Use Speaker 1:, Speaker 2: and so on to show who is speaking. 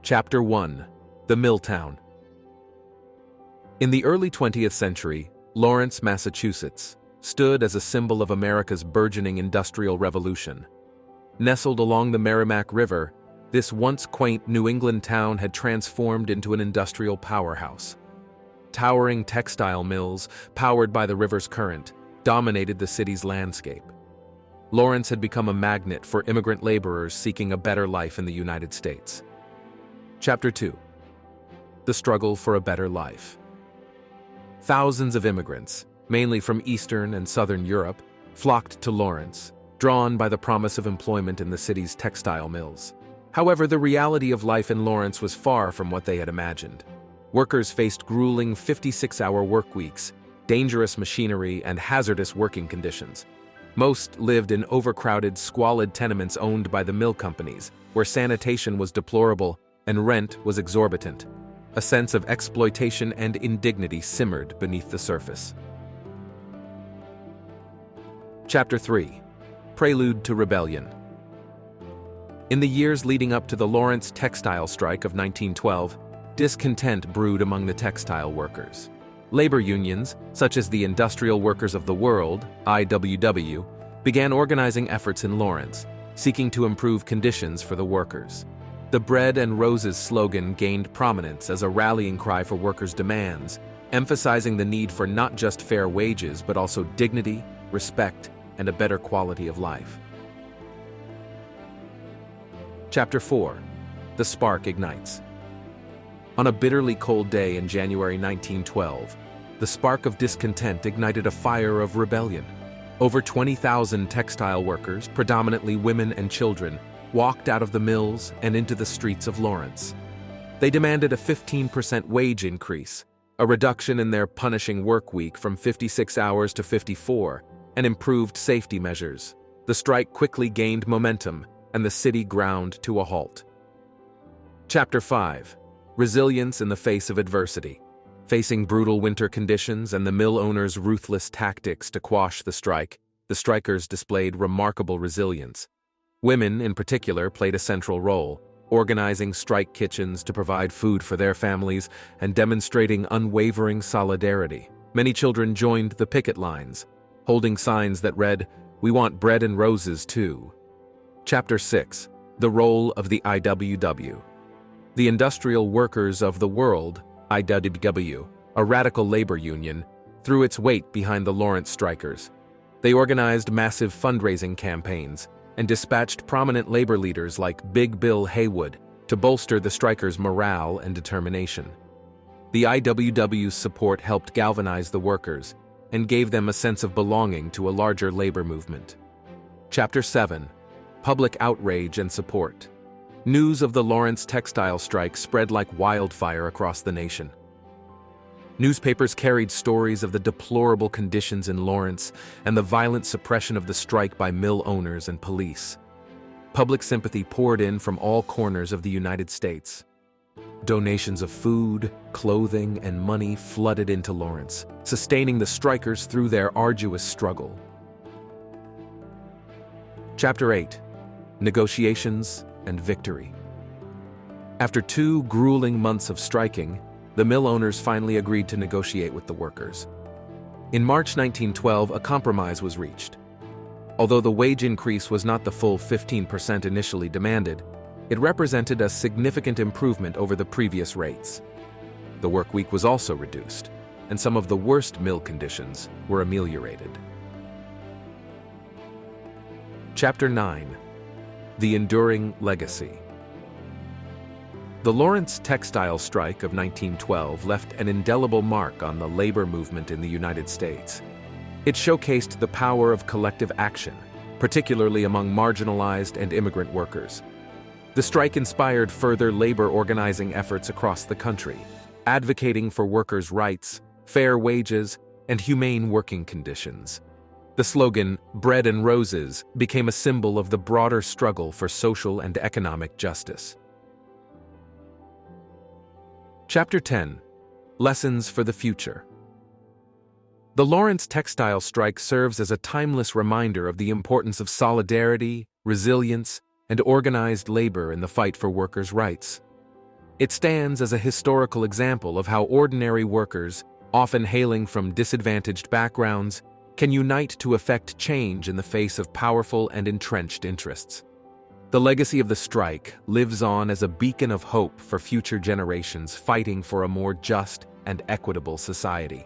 Speaker 1: Chapter 1. The Mill Town. In the early 20th century, Lawrence, Massachusetts, stood as a symbol of America's burgeoning industrial revolution. Nestled along the Merrimack River, this once quaint New England town had transformed into an industrial powerhouse. Towering textile mills, powered by the river's current, dominated the city's landscape. Lawrence had become a magnet for immigrant laborers seeking a better life in the United States. Chapter 2. The Struggle for a Better Life. Thousands of immigrants, mainly from Eastern and Southern Europe, flocked to Lawrence, drawn by the promise of employment in the city's textile mills. However, the reality of life in Lawrence was far from what they had imagined. Workers faced grueling 56-hour work weeks, dangerous machinery, and hazardous working conditions. Most lived in overcrowded, squalid tenements owned by the mill companies, where sanitation was deplorable and rent was exorbitant. A sense of exploitation and indignity simmered beneath the surface. Chapter 3. Prelude to Rebellion. In the years leading up to the Lawrence Textile Strike of 1912, discontent brewed among the textile workers. Labor unions, such as the Industrial Workers of the World, IWW, began organizing efforts in Lawrence, seeking to improve conditions for the workers. The Bread and Roses slogan gained prominence as a rallying cry for workers' demands, emphasizing the need for not just fair wages but also dignity, respect, and a better quality of life. Chapter 4. The Spark Ignites. On a bitterly cold day in January 1912, the spark of discontent ignited a fire of rebellion. Over 20,000 textile workers, predominantly women and children, walked out of the mills and into the streets of Lawrence. They demanded a 15% wage increase, a reduction in their punishing work week from 56 hours to 54, and improved safety measures. The strike quickly gained momentum, and the city ground to a halt. Chapter 5. Resilience in the Face of Adversity. Facing brutal winter conditions and the mill owners' ruthless tactics to quash the strike, the strikers displayed remarkable resilience. Women, in particular, played a central role, organizing strike kitchens to provide food for their families and demonstrating unwavering solidarity. Many children joined the picket lines, holding signs that read, "We want bread and roses too." Chapter 6. The Role of the IWW. The Industrial Workers of the World, IWW, a radical labor union, threw its weight behind the Lawrence strikers. They organized massive fundraising campaigns and dispatched prominent labor leaders like Big Bill Haywood to bolster the strikers' morale and determination. The IWW's support helped galvanize the workers and gave them a sense of belonging to a larger labor movement. Chapter 7. Public Outrage and Support. News of the Lawrence Textile Strike spread like wildfire across the nation. Newspapers carried stories of the deplorable conditions in Lawrence and the violent suppression of the strike by mill owners and police. Public sympathy poured in from all corners of the United States. Donations of food, clothing, and money flooded into Lawrence, sustaining the strikers through their arduous struggle. Chapter 8. Negotiations and Victory. After 2 grueling months of striking, the mill owners finally agreed to negotiate with the workers. In March 1912, a compromise was reached. Although the wage increase was not the full 15% initially demanded, it represented a significant improvement over the previous rates. The work week was also reduced, and some of the worst mill conditions were ameliorated. Chapter 9. The Enduring Legacy. The Lawrence Textile Strike of 1912 left an indelible mark on the labor movement in the United States. It showcased the power of collective action, particularly among marginalized and immigrant workers. The strike inspired further labor organizing efforts across the country, advocating for workers' rights, fair wages, and humane working conditions. The slogan, "Bread and Roses," became a symbol of the broader struggle for social and economic justice. Chapter 10. Lessons for the Future. The Lawrence Textile Strike serves as a timeless reminder of the importance of solidarity, resilience, and organized labor in the fight for workers' rights. It stands as a historical example of how ordinary workers, often hailing from disadvantaged backgrounds, can unite to effect change in the face of powerful and entrenched interests. The legacy of the strike lives on as a beacon of hope for future generations fighting for a more just and equitable society.